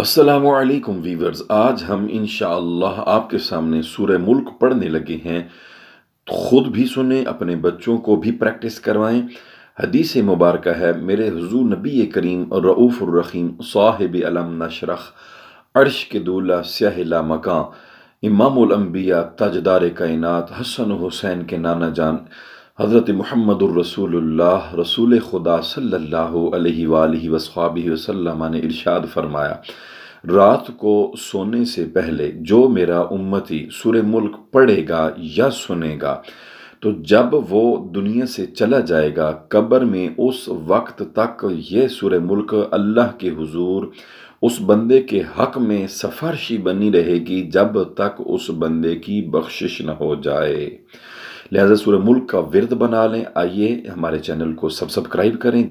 अस्सलामुअलैकुम वीवर्स, आज हम इंशाअल्लाह आपके सामने सूरह मुल्क पढ़ने लगे हैं। खुद भी सुने, अपने बच्चों को भी प्रैक्टिस करवाएं। हदीस मुबारक है, मेरे हुजूर नबी करीम रऊफ़ुर रहीम साहिब अलम नशरह अर्श के दूल्हा स्याहिला मकां इमामुल अंबिया ताजदार कायनात हसन हुसैन के नाना जान हज़रत मुहम्मदुर रसूलुल्लाह रसूल खुदा सल्लल्लाहु अलैहि वालिहि वसहबिहि वसल्लम ने इरशाद फरमाया, रात को सोने से पहले जो मेरा उम्मती सूरह मुल्क पढ़ेगा या सुनेगा, तो जब वो दुनिया से चला जाएगा कब्र में, उस वक्त तक ये सूरह मुल्क अल्लाह के हुजूर उस बंदे के हक में सफारशी बनी रहेगी जब तक उस बंदे की बख्शिश न हो जाए। लिहाजा सूरह मुल्क का विर्द बना लें। आइए हमारे चैनल को सब्सक्राइब करें।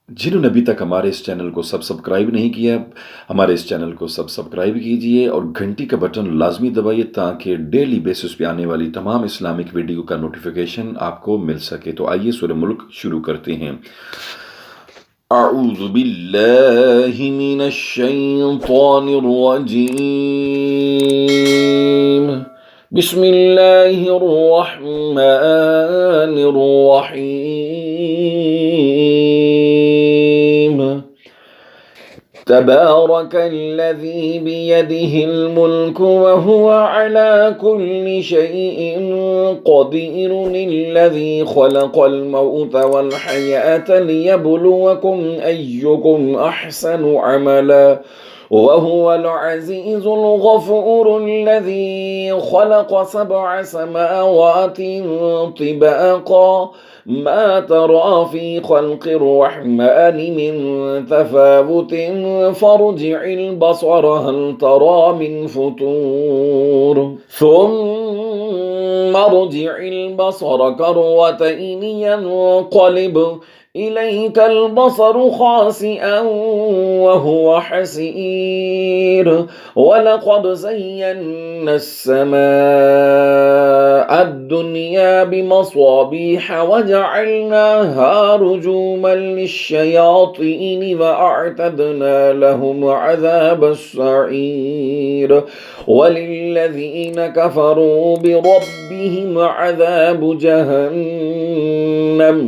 जिन्होंने अभी तक हमारे इस चैनल को सब्सक्राइब नहीं किया, हमारे इस चैनल को सब्सक्राइब कीजिए और घंटी का बटन लाजमी दबाइए ताकि डेली बेसिस पे आने वाली तमाम इस्लामिक वीडियो का नोटिफिकेशन आपको मिल सके। तो आइए सूरह मुल्क शुरू करते हैं। अऊज़ु बिल्लाहि मिनश शैतानिर रजीम। बिस्मिल्लाहिर रहमानिर रहीम। तबारकल्लज़ी बियदिहिल मुल्क व हुवा अला कुल्लि शैइन क़दीर अल्लज़ी खलक़ल मौत वल हयात लियब्लुवकुम अय्युकुम अहसनु अमला वहुवल अज़ीज़ुल गफ़ूर अल्लज़ी खलक़ सबअ समावातिन तिबाक़ा मा तरा फ़ी ख़ल्क़िर रहमानि मिन तफ़ावुतिन फ़र्जि'ल बसर हल तरा मिन फ़ुतूर थुम्मा अर्जि'ल बसर कररतैन यंक़लिब इलैकल बसरु ख़ासिअन वहुव हसीर वलक़द ज़य्यन्ना अस्समाअ अद्दुनिया बिमसाबीह वजअलनाहा रुजूमन लिश्शयातीन वअअतदना लहुम अज़ाबस्सईर वलिल्लज़ीन कफ़रू बिरब्बिहिम अज़ाबु जहन्नम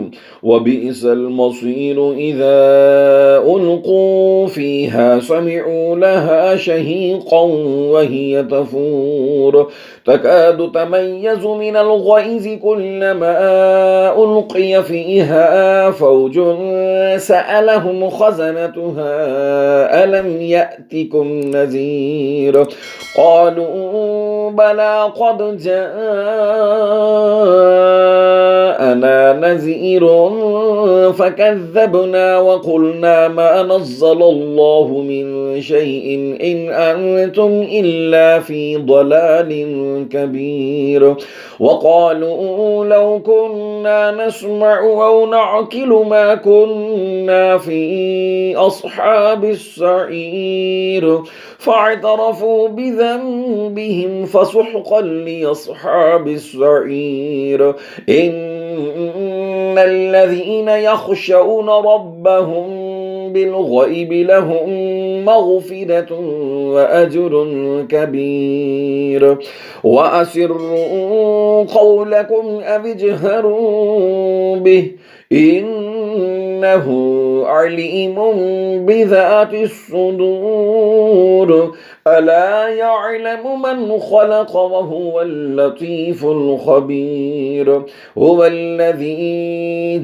वबिइसल मसीर इज़ा उल्क़ू फ़ीहा समिअू लहा शहीक़न वहिय तफ़ूर तकादु तमय्यज़ु मिनल ग़ैज़ि कुल्लमा उल्क़िय फ़ीहा फ़ौजुन सअलहुम ख़ज़नतुहा अलम यअतिकुम नज़ीर क़ालू बला क़द जाअना नज़ीर फ़कज़्ज़बना वक़ुलना मा नज़्ज़लल्लाहु मिन शैइन इन अंतुम इल्ला फ़ी ضलालिन कबीर वक़ालू लौ कुन्ना नस्मअु औ नअक़िलु मा कुन्ना फ़ी अस्हाबिस सईर फ़अतरफ़ू बिज़ंबिहिम फ़सुहक़न लिअस्हाबिस सईर इन्नल्लज़ीन यख़शौन रब्बहुम बिलग़ैबि लहुम मग़फ़िरतुन व अज्रुन कबीर वअसिर्रू क़ौलकुम अव इजहरू बिहि इन्नहु अलीमुम बिज़ातिस सुदूर अला यअलमु मन ख़लक़ वहुवल लतीफ़ुल ख़बीर हुवल्लज़ी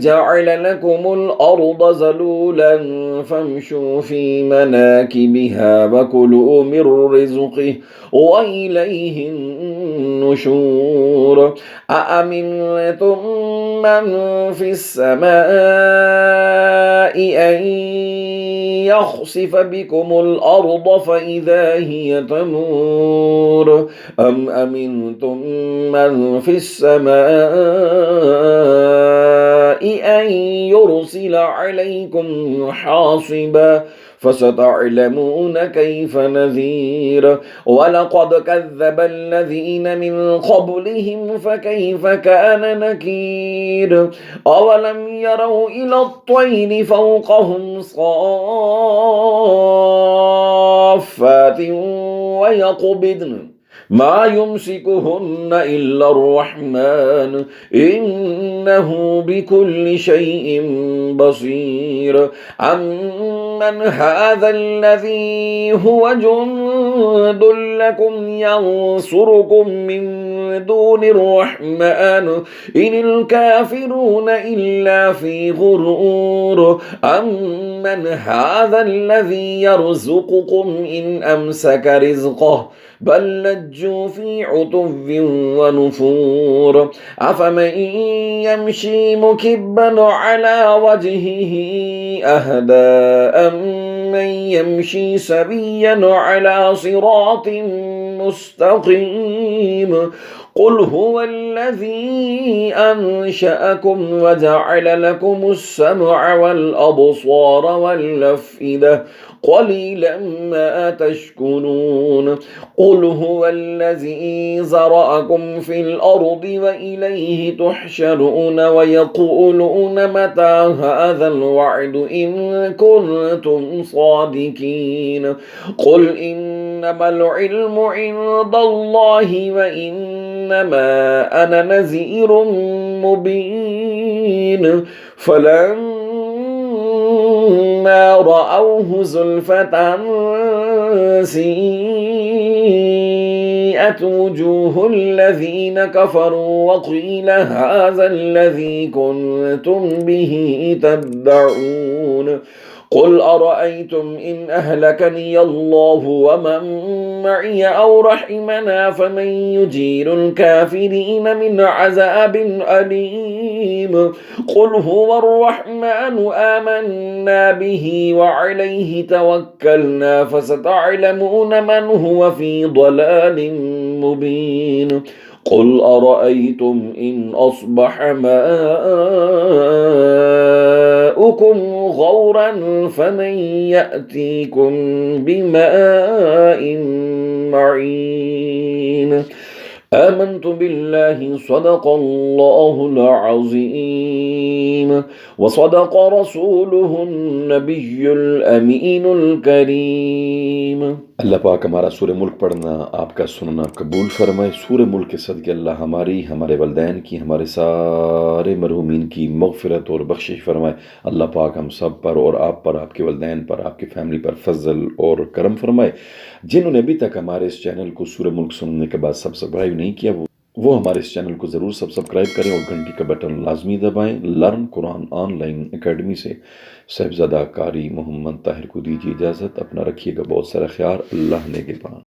जअल लकुमुल अर्द ज़लूलन फम्शू फ़ी मनाकिबिहा वकुलू मिर रिज़्क़िहि व इलैहिन नुशूर अअमिनतुम मन फ़िस समाइ अन यख़सिफ़ बिकुमुल अर्द फ़इज़ा हिय तमूर अम अमिनतुम मन फ़िस समाइ अन युरसिल अलैकुम हासिबा फसतअलमून कैफ़ नज़ीर वलक़द कज़्ज़ब الذين من قبلهم فكيف كان नकीर अवलम यरौ इला الطैर फौक़हुम साफ़ात ويقبضن ما يمسكهن إلا الرحمن إنه بكل شيء بصير أمن هذا الذي هو جند لكم ينصركم من دون الرحمن إن الكافرون إلا في غرور أمن هذا الذي يرزقكم إن أمسك رزقه بل لجوا في عتو ونفور أفمن يمشي مكبا على وجهه أهدى أمن يمشي سويا على صراط مستقيم قل هو الذي أنشأكم وجعل لكم السمع والأبصار والأفئدة قليلا ما تشكرون قل هو الذي زرأكم في الأرض وإليه تحشرون ويقولون متى هذا الوعد إن كنتم صادقين قل إنما العلم عند الله وإنما أنا نذير مبين فلما رأوه زلفة سيئت وجوه الذين كفروا وقيل هذا الذي كنتم به تدعون قل أرأيتم إن أهلكني الله ومن معي أو رحمنا فمن يجير الكافرين من عذاب أليم قل هو الرحمن آمنا به وعليه توكلنا فستعلمون من هو في ضلال مبين قل أرأيتم إن أصبح ماؤكم غورا فمن يأتيكم بماء معين آمنت بالله صدق الله العظيم وصدق رسوله النبي الأمين الكريم अल्लाह पाक हमारा सूरह मुल्क पढ़ना आपका सुनना कबूल फरमाए। सूरह मुल्क के सदक़े अल्लाह हमारी हमारे वलदैन की हमारे सारे मरहूमीन की मग़फ़िरत और बख्शिश फरमाए। अल्लाह पाक हम सब पर और आप पर, आपके वलदैन पर, आपकी फ़ैमिली पर फ़ज़ल और करम फरमाए। जिन्होंने अभी तक हमारे इस चैनल को सूरह मुल्क सुनने के बाद सब्सक्राइब नहीं किया वो हमारे इस चैनल को ज़रूर सब्सक्राइब करें और घंटी का बटन लाजमी दबाएं। लर्न कुरान ऑनलाइन एकेडमी से साहिबजादा कारी मोहम्मद ताहिर को दीजिए इजाज़त। अपना रखिएगा बहुत सारा ख्याल। अल्लाह ने के पास।